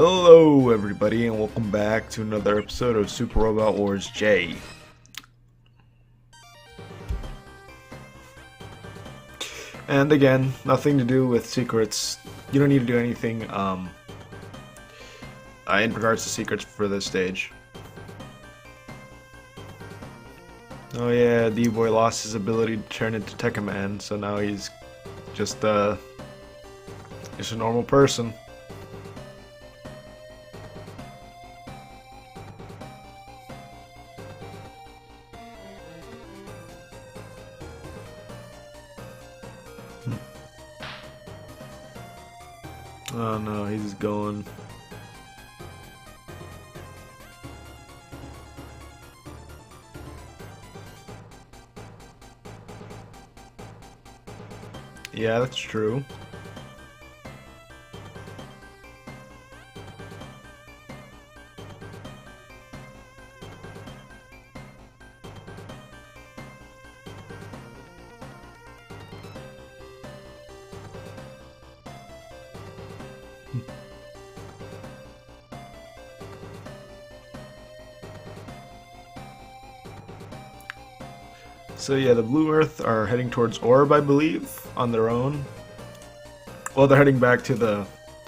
Hello everybody and welcome back to another episode of Super Robot Wars J. And again, nothing to do with secrets. You don't need to do anything in regards to secrets for this stage. Oh yeah, D-Boy lost his ability to turn into Tekka Man, so now he's just a normal person. Oh no, he's going. Yeah, that's true. So yeah, the Blue Earth are heading towards Orb, I believe, on their own. Well, they're heading back to the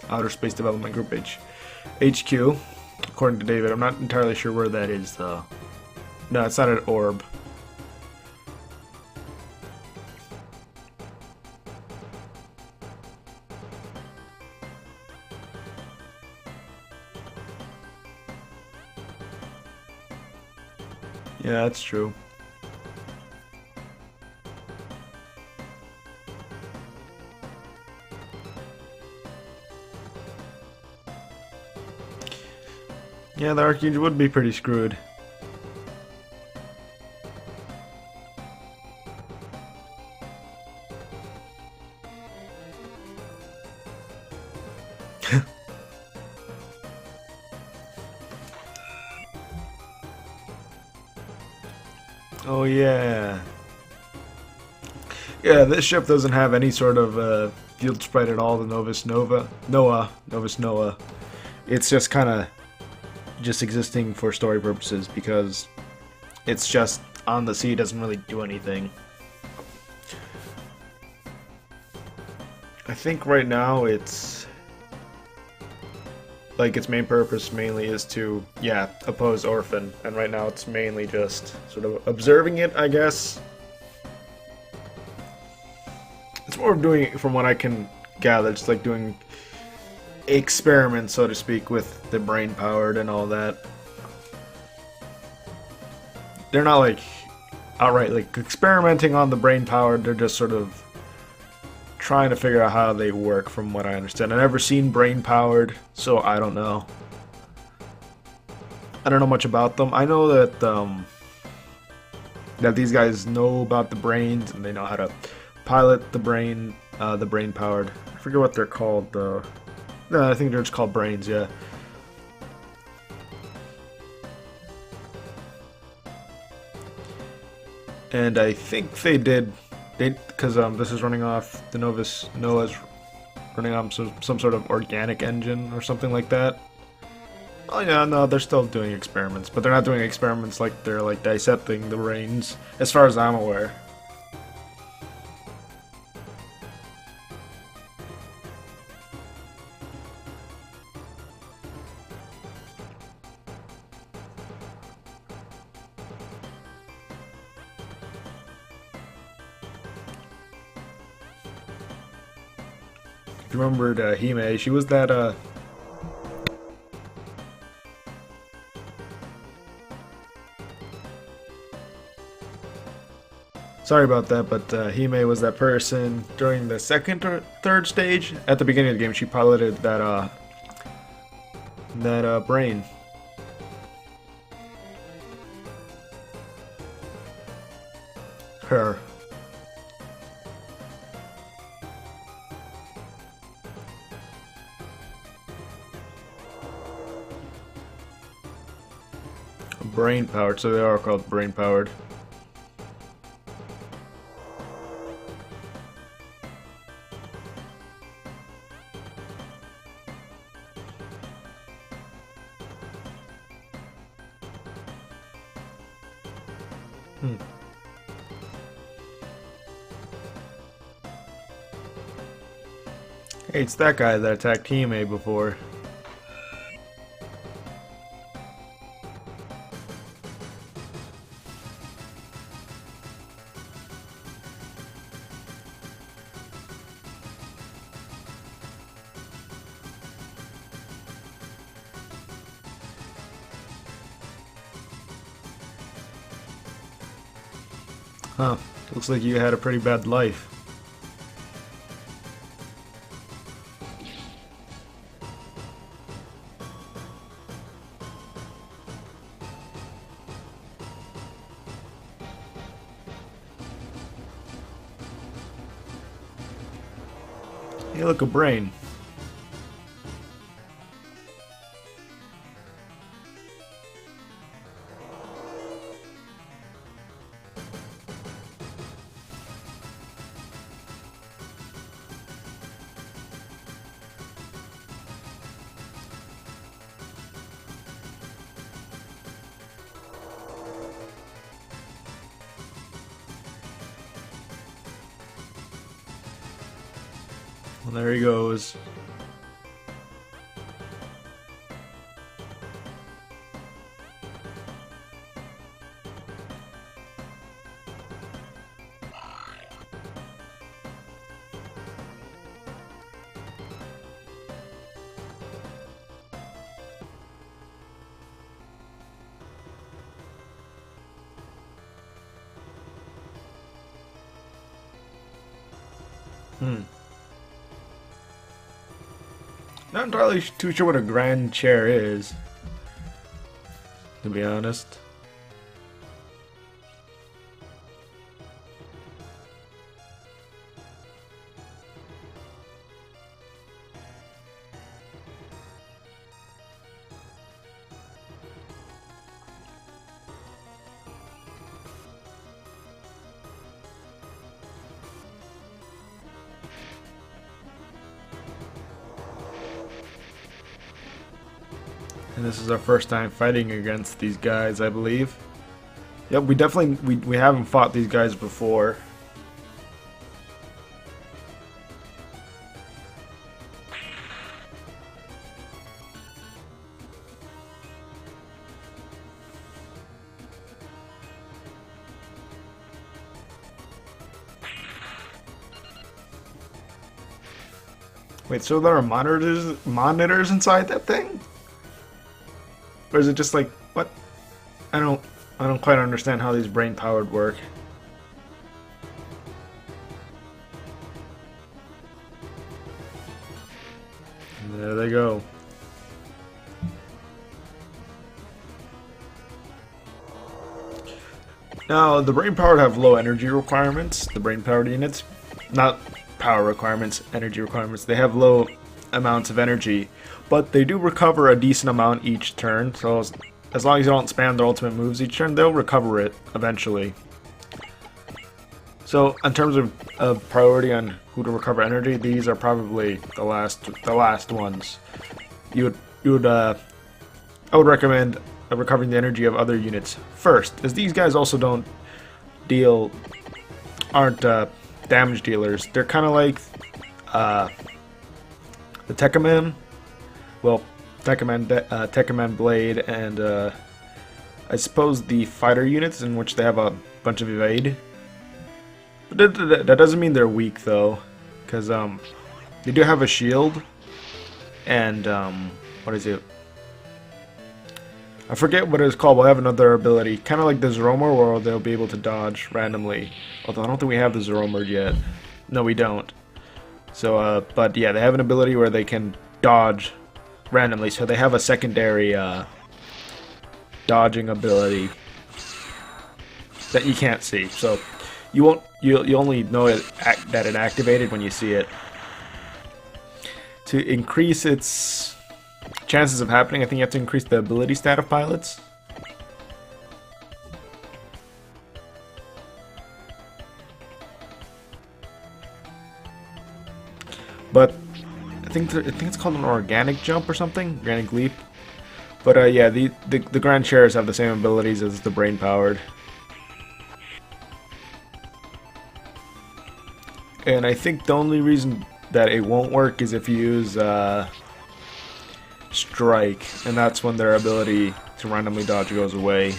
Outer Space Development Group HQ, according to David. I'm not entirely sure where that is, though. No, it's not at Orb. Yeah, that's true. Yeah, the Archangel would be pretty screwed. Oh yeah. Yeah, this ship doesn't have any sort of field sprite at all, the Novus Noah. It's just kind of just existing for story purposes because it's just on the sea, doesn't really do anything. I think right now it's like its main purpose mainly is to, yeah, oppose Orphan, and right now it's mainly just sort of observing it, I guess. It's more of doing, from what I can gather, it's like doing experiments, so to speak, with the brain powered and all that. They're not like outright like experimenting on the brain powered, they're just sort of trying to figure out how they work, from what I understand. I've never seen brain powered, so I don't know. I don't know much about them. I know that that these guys know about the brains and they know how to pilot the brain powered. I forget what they're called though. No, I think they're just called brains, yeah. And I think they did, because this is running off, the Noah's running off some sort of organic engine or something like that. Oh yeah, no, they're still doing experiments, but they're not doing experiments like they're like dissecting the brains, as far as I'm aware. If you remembered Hime, she was that sorry about that, but Hime was that person during the second or third stage. At the beginning of the game, she piloted that brain. Her. Brain powered, so they are called brain powered. Hmm. Hey, it's that guy that attacked Team A before. Huh. Looks like you had a pretty bad life. Hey, look, a brain. Well, there he goes. Not entirely too sure what a grand chair is, to be honest. And this is our first time fighting against these guys, I believe. Yep, we definitely we haven't fought these guys before. Wait, so there are monitors inside that thing? Or is it just like, what? I don't quite understand how these brain powered work. And there they go. Now, the brain powered have low energy requirements, the brain powered units. Not power requirements, energy requirements. They have low amounts of energy, but they do recover a decent amount each turn, so as long as you don't spam their ultimate moves each turn, they'll recover it eventually. So in terms of priority on who to recover energy, these are probably the last ones. I would recommend recovering the energy of other units first, as these guys also aren't damage dealers. They're kind of like the Tekkaman. Well, Tekkaman Blade, and I suppose the fighter units, in which they have a bunch of evade. But that doesn't mean they're weak, though, because they do have a shield, and what is it? I forget what it's called. We'll have another ability, kind of like the Zromer, where they'll be able to dodge randomly. Although I don't think we have the Zromer yet. No, we don't. So, but yeah, they have an ability where they can dodge randomly, so they have a secondary dodging ability that you can't see. So you only know that it activated when you see it. To increase its chances of happening, I think you have to increase the ability stat of pilots. But I think it's called an organic jump or something, organic leap. But yeah, the Grand Chairs have the same abilities as the brain powered. And I think the only reason that it won't work is if you use Strike, and that's when their ability to randomly dodge goes away.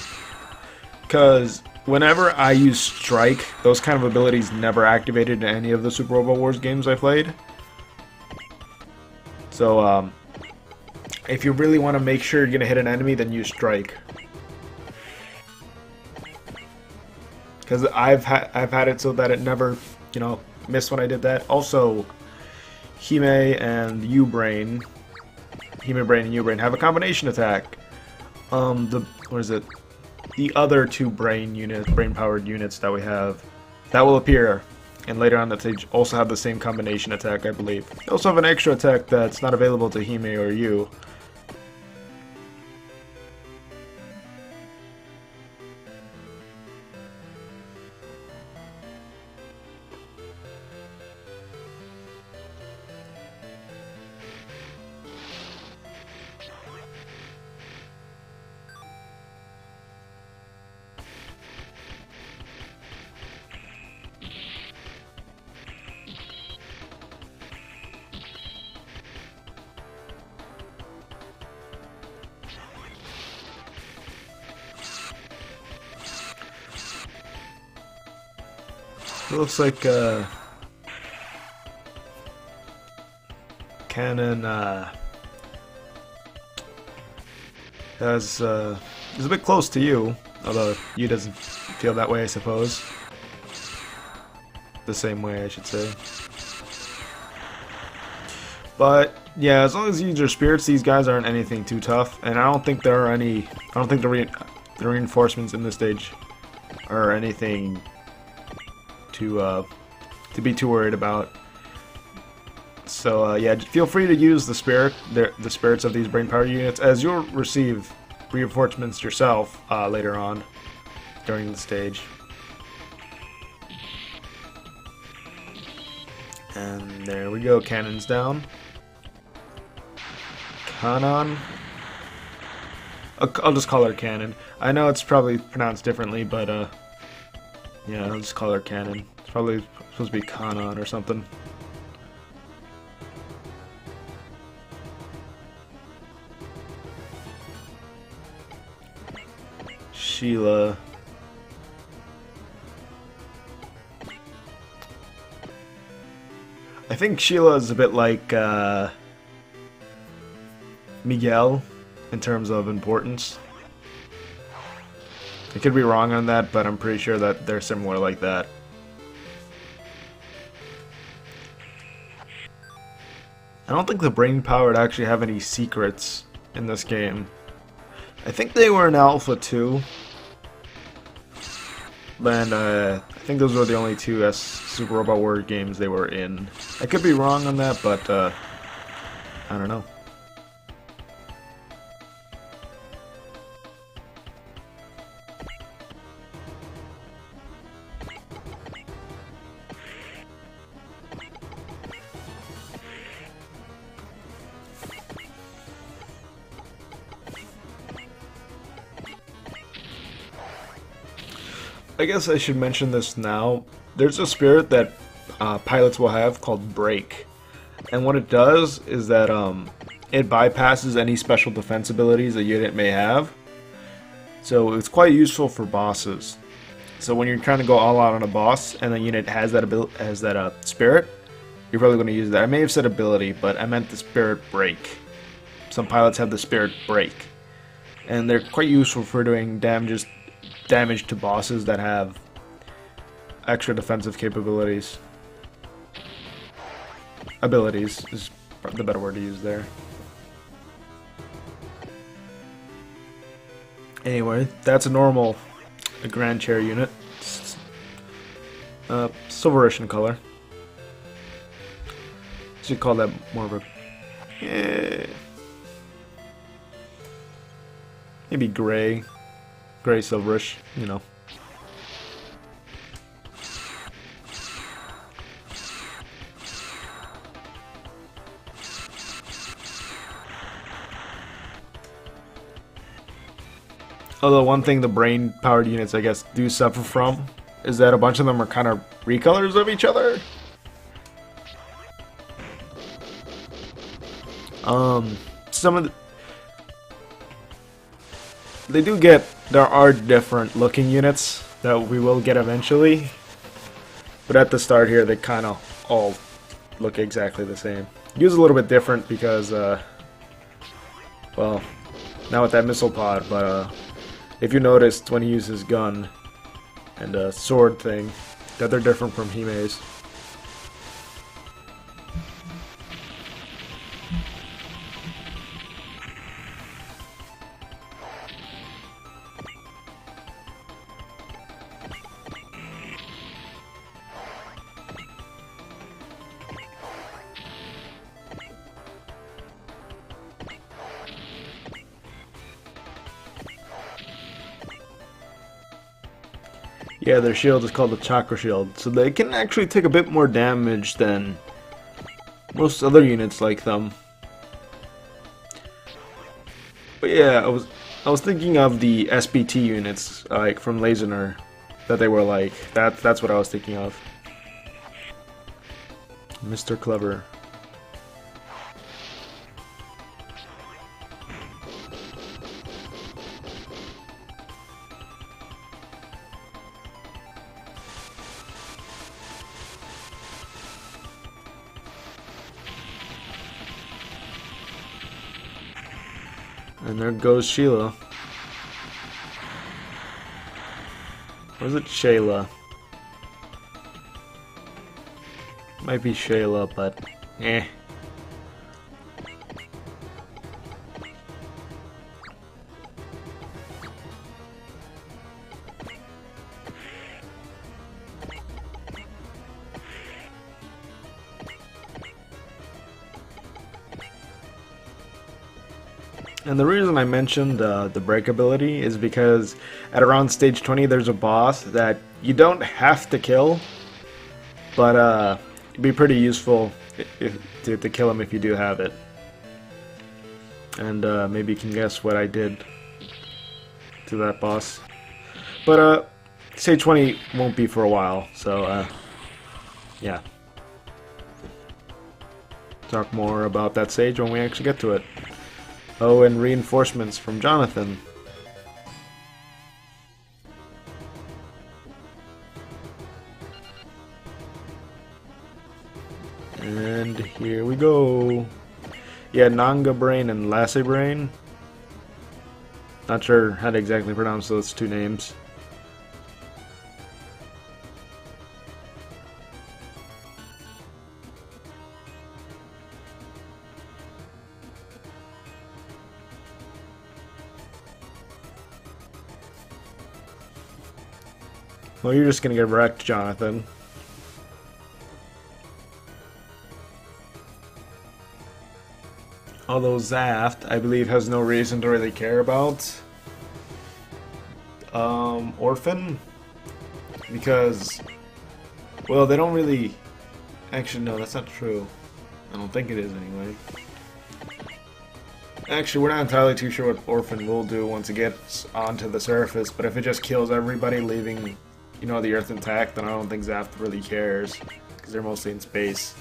Because whenever I use Strike, those kind of abilities never activated in any of the Super Robot Wars games I played. So, if you really want to make sure you're going to hit an enemy, then use Strike. Because I've had it so that it never, you know, missed when I did that. Also, Hime and U-Brain, Hime-Brain and U-Brain have a combination attack. What is it? The other two brain-powered units that we have, that will appear, and later on that stage also have the same combination attack, I believe. They also have an extra attack that's not available to Hime or Yu. It looks like Cannon is a bit close to you, although you doesn't feel that way, I suppose. The same way, I should say. But yeah, as long as you use your spirits, these guys aren't anything too tough, and I don't think there are any. I don't think the reinforcements in this stage are anything to be too worried about. So yeah, feel free to use the spirits of these brain power units, as you'll receive reinforcements yourself later on during the stage. And there we go, cannons down. Cannon. I'll just call her Cannon. I know it's probably pronounced differently, but yeah, I'll just call her Cannon. It's probably supposed to be Kanon or something. Sheila. I think Sheila is a bit like Miguel in terms of importance. I could be wrong on that, but I'm pretty sure that they're similar like that. I don't think the brain powered actually have any secrets in this game. I think they were in Alpha 2. And I think those were the only two Super Robot Wars games they were in. I could be wrong on that, but I don't know. I guess I should mention this now. There's a spirit that pilots will have called Break. And what it does is that it bypasses any special defense abilities a unit may have. So it's quite useful for bosses. So when you're trying to go all out on a boss and the unit has that spirit, you're probably going to use that. I may have said ability, but I meant the spirit Break. Some pilots have the spirit Break. And they're quite useful for doing damage to bosses that have extra defensive capabilities. Abilities is the better word to use there. Anyway, that's a normal Grand Chair unit. Silverish in color. Should call that more of a maybe gray. Gray silverish, you know. Although one thing the brain-powered units, I guess, do suffer from is that a bunch of them are kind of recolors of each other. Some of the, there are different looking units that we will get eventually, but at the start here they kind of all look exactly the same. Use a little bit different because, well, not with that missile pod, but if you noticed when he uses gun and sword thing, that they're different from Hime's. Yeah, their shield is called the Chakra Shield, so they can actually take a bit more damage than most other units like them. But yeah, I was thinking of the SBT units, like from Lazener, that they were like. That's what I was thinking of. Mr. Clever. And there goes Sheila. Or is it Shayla? Might be Shayla, but eh. And the reason I mentioned the break ability is because at around stage 20 there's a boss that you don't have to kill, but it'd be pretty useful to kill him if you do have it. And maybe you can guess what I did to that boss. But stage 20 won't be for a while, so yeah. Talk more about that stage when we actually get to it. Oh, and reinforcements from Jonathan. And here we go. Yeah, Nanga Brain and Lassie Brain. Not sure how to exactly pronounce those two names. Well, you're just gonna get wrecked, Jonathan. Although Zaft, I believe, has no reason to really care about Orphan, because, well, they don't really. Actually, no, that's not true. I don't think it is anyway. Actually, we're not entirely too sure what Orphan will do once it gets onto the surface, but if it just kills everybody, leaving, you know, the Earth intact, then I don't think Zaft really cares, because they're mostly in space.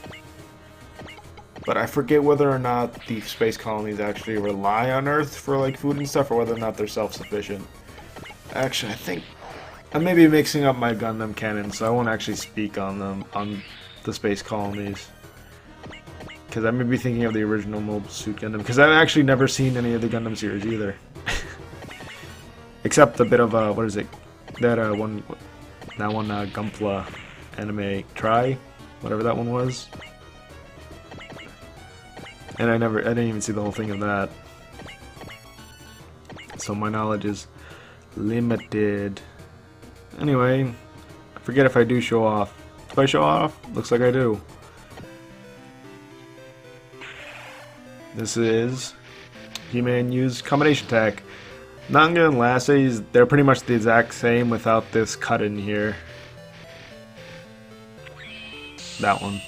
But I forget whether or not the space colonies actually rely on Earth for like food and stuff, or whether or not they're self-sufficient. Actually, I think I may be mixing up my Gundam canon, so I won't actually speak on them, on the space colonies. Because I may be thinking of the original Mobile Suit Gundam, because I've actually never seen any of the Gundam series either. Except a bit of, what is it? That one Gunpla anime, Try? Whatever that one was. And I didn't even see the whole thing of that. So my knowledge is limited. Anyway, I forget if I do show off. If I show off, looks like I do. This is He-Man used combination attack. Nanga and Lassie's, they're pretty much the exact same without this cut in here. That one.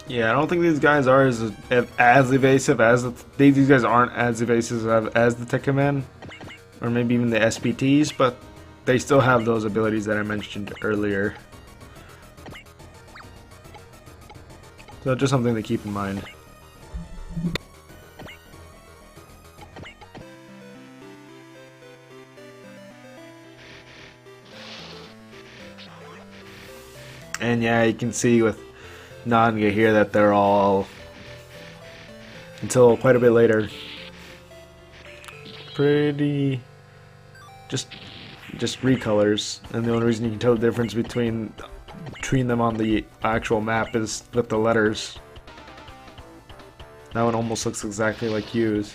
Yeah, I don't think these guys are as evasive as these guys aren't as evasive as the Tech Command, or maybe even the SPTs, but they still have those abilities that I mentioned earlier. So just something to keep in mind. And yeah, you can see with Nanga here that they're all, until quite a bit later, pretty just recolors, and the only reason you can tell the difference between them on the actual map is with the letters. That one almost looks exactly like Yu's.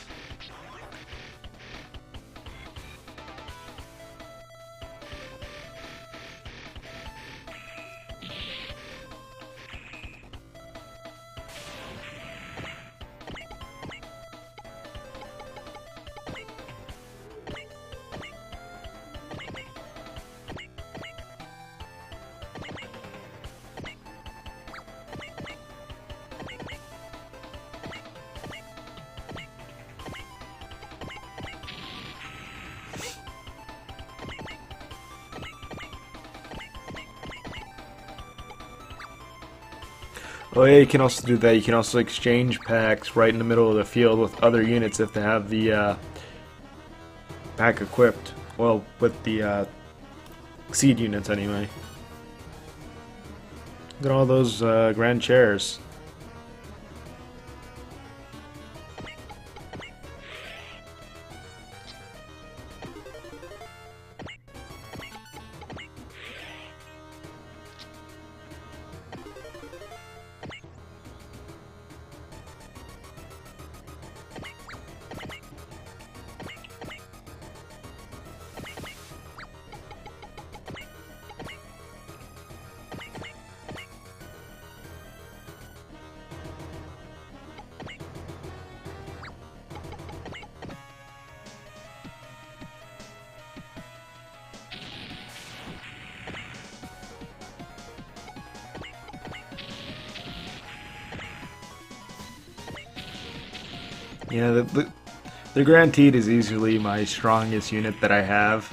Oh yeah, you can also do that. You can also exchange packs right in the middle of the field with other units if they have the pack equipped. Well, with the seed units anyway. Look at all those grand chairs. Yeah, the Guaranteed is easily my strongest unit that I have.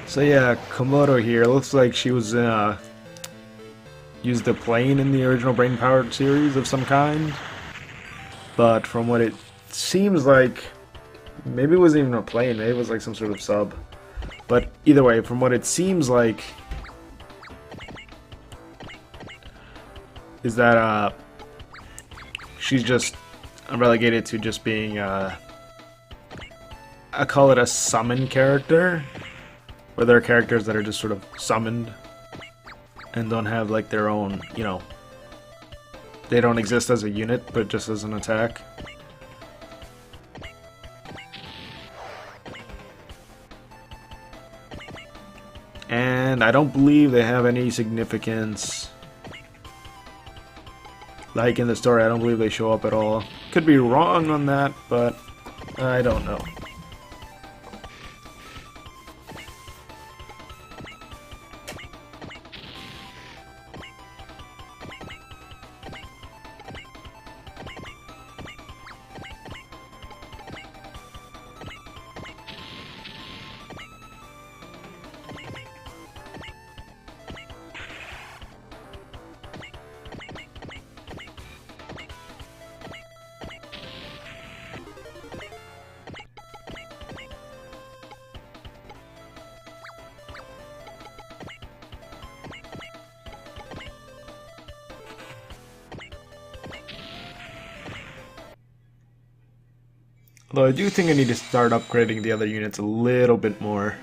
So yeah, Komodo here looks like she was used a plane in the original Brain Powered series of some kind, but from what it seems like, maybe it wasn't even a plane, maybe it was like some sort of sub. But either way, from what it seems like, is that she's just relegated to just being I call it a summon character, where there are characters that are just sort of summoned and don't have like their own, you know, they don't exist as a unit but just as an attack. And I don't believe they have any significance. Like in the story, I don't believe they show up at all. Could be wrong on that, but I don't know. Although I do think I need to start upgrading the other units a little bit more.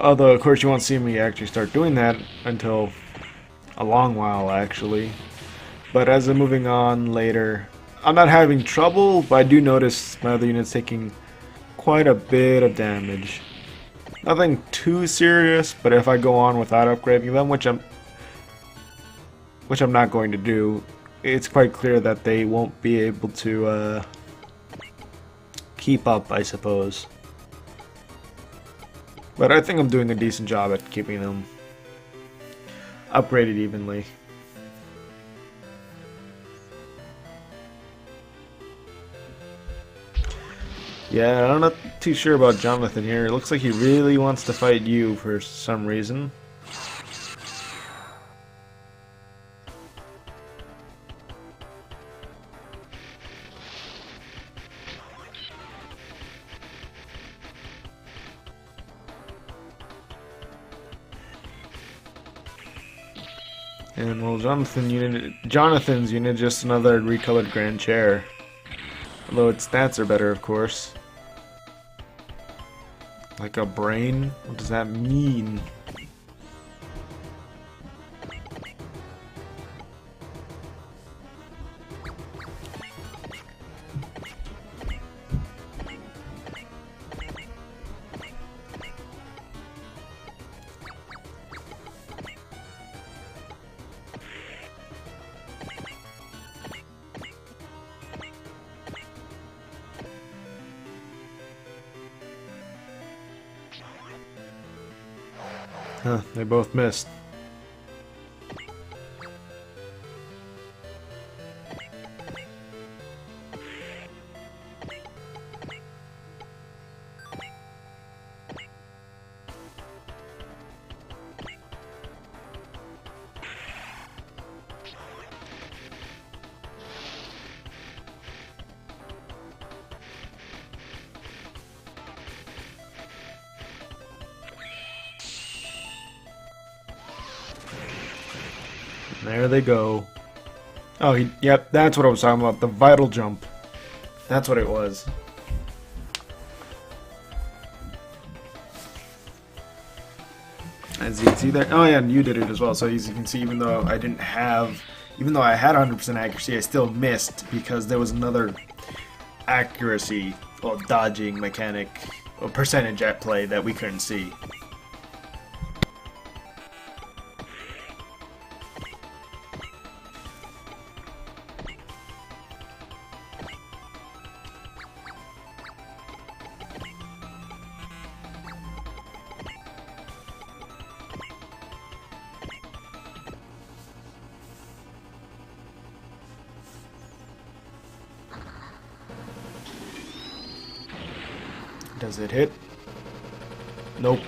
Although, of course, you won't see me actually start doing that until a long while, actually. But as I'm moving on later, I'm not having trouble, but I do notice my other units taking quite a bit of damage. Nothing too serious, but if I go on without upgrading them, which I'm not going to do, it's quite clear that they won't be able to keep up, I suppose. But I think I'm doing a decent job at keeping them upgraded evenly. Yeah, I'm not too sure about Jonathan here. It looks like he really wants to fight you for some reason. And well, Jonathan's unit just another recolored grand chair. Although its stats are better, of course. Like a brain? What does that mean? Huh, they both missed. There they go. Oh, yep, that's what I was talking about. The vital jump. That's what it was. As you can see there. Oh yeah, and you did it as well. So as you can see, even though I had 100% accuracy, I still missed because there was another accuracy or dodging mechanic or percentage at play that we couldn't see. Does it hit? Nope.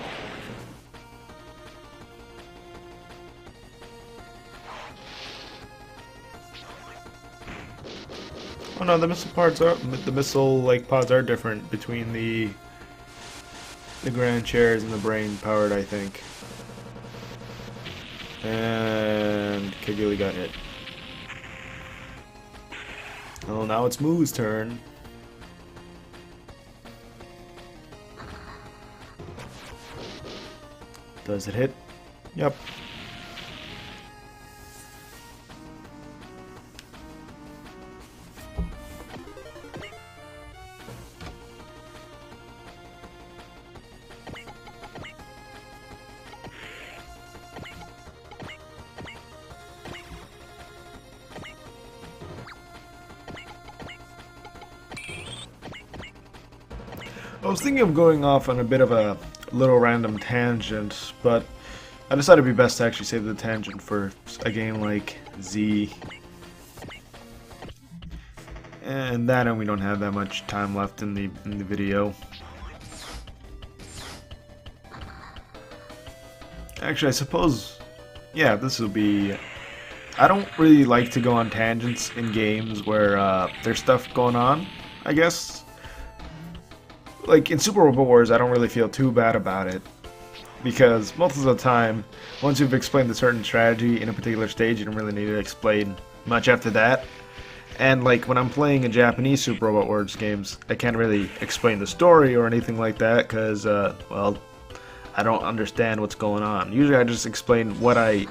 Oh no, the missile like pods are different between the grand chairs and the brain powered, I think. And Kagili got hit. Oh, now it's Moo's turn. Does it hit? Yep. I was thinking of going off on a bit of a little random tangent, but I decided it'd be best to actually save the tangent for a game like Z. And that, and we don't have that much time left in the video. Actually, I suppose, yeah, this will be. I don't really like to go on tangents in games where there's stuff going on, I guess. Like in Super Robot Wars, I don't really feel too bad about it, because most of the time, once you've explained a certain strategy in a particular stage, you don't really need to explain much after that. And like when I'm playing a Japanese Super Robot Wars games, I can't really explain the story or anything like that because, well, I don't understand what's going on. Usually I just explain what I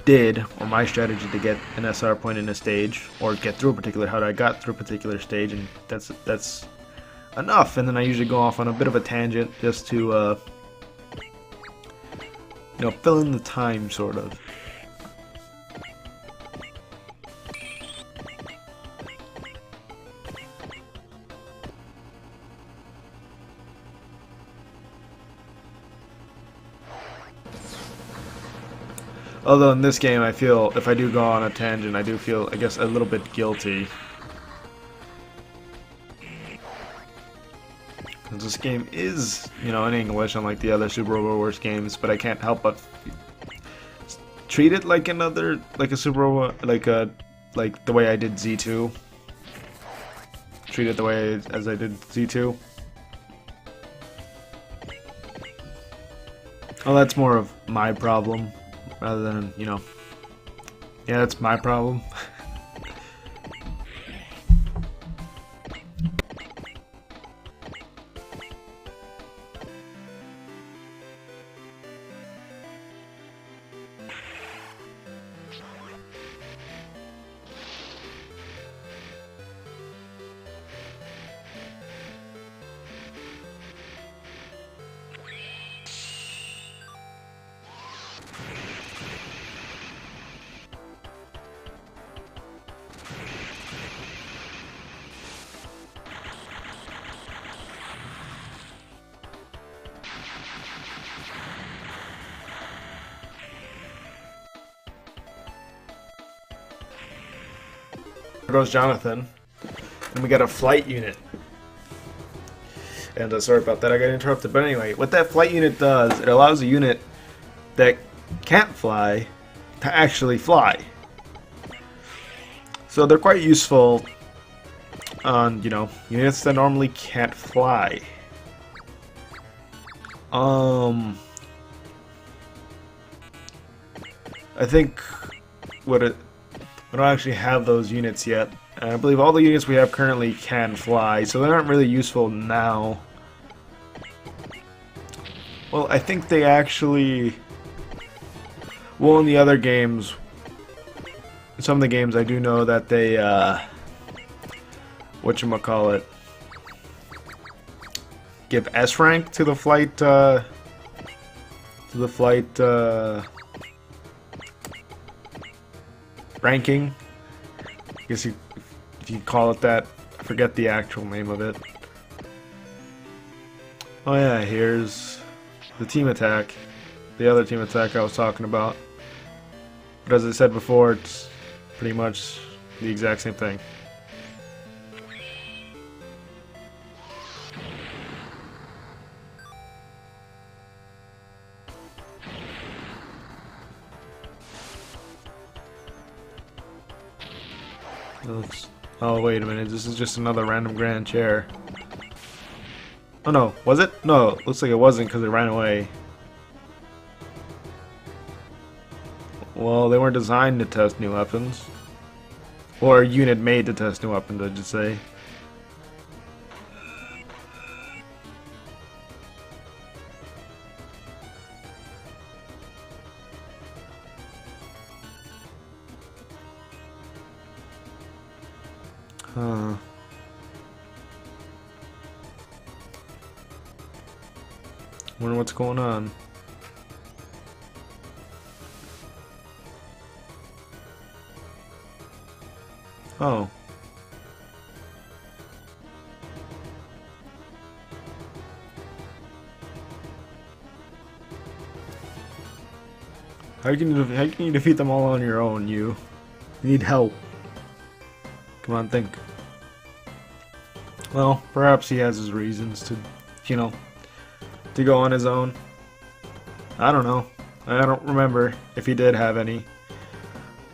did or my strategy to get an SR point in a stage or get through a particular, how I got through a particular stage, and that's enough. And then I usually go off on a bit of a tangent just to, you know, fill in the time, sort of. Although in this game, I feel, if I do go on a tangent, I do feel, I guess, a little bit guilty. Because this game is, you know, in English, unlike the other Super Robot Wars games, but I can't help but treat it like another, like a Super Robot, like the way I did Z2. Treat it the way as I did Z2. Well, that's more of my problem, rather than, you know, yeah, that's my problem. There goes Jonathan. And we got a flight unit. And sorry about that, I got interrupted. But anyway, what that flight unit does, it allows a unit that can't fly to actually fly. So they're quite useful on, you know, units that normally can't fly. I think we don't actually have those units yet. I believe all the units we have currently can fly, so they aren't really useful now. Well, I think they actually... Well, in the other games, some of the games I do know that they, whatchamacallit, give S rank to the flight, ranking. I guess if you call it that. I forget the actual name of it. Oh yeah, here's the team attack. The other team attack I was talking about. But as I said before, it's pretty much the exact same thing. Oh, wait a minute, this is just another random grand chair. Oh no, was it? No, looks like it wasn't because it ran away. Well, they weren't designed to test new weapons. Or a unit made to test new weapons, I should say. Huh. Wonder what's going on. Oh. How can you defeat them all on your own, you? You need help. Come on, think. Well, perhaps he has his reasons to, you know, to go on his own. I don't know. I don't remember if he did have any.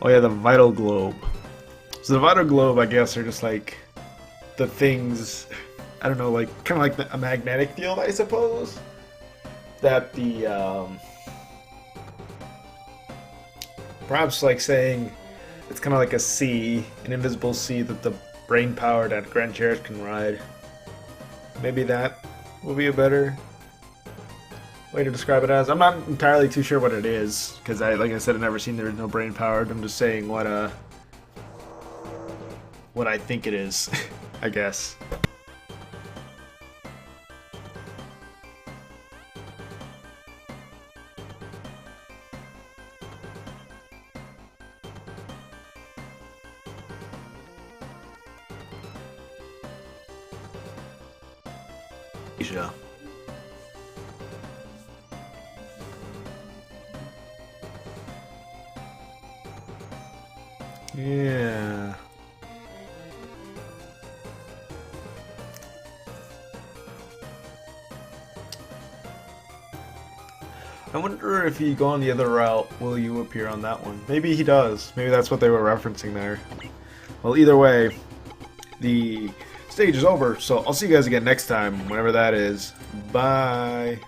Oh yeah, the Vital Globe. So the Vital Globe, I guess, are just like the things, I don't know, like kind of like a magnetic field, I suppose, that the, perhaps like saying It's kind of like a sea, an invisible sea that the brain-powered and Grand Chariot can ride. Maybe that will be a better way to describe it as. I'm not entirely too sure what it is, because like I said, I've never seen There Is No Brain-Powered. I'm just saying what I think it is, I guess. Asia. Yeah. I wonder if you go on the other route, will you appear on that one? Maybe he does. Maybe that's what they were referencing there. Well, either way, the stage is over, so I'll see you guys again next time, whenever that is. Bye!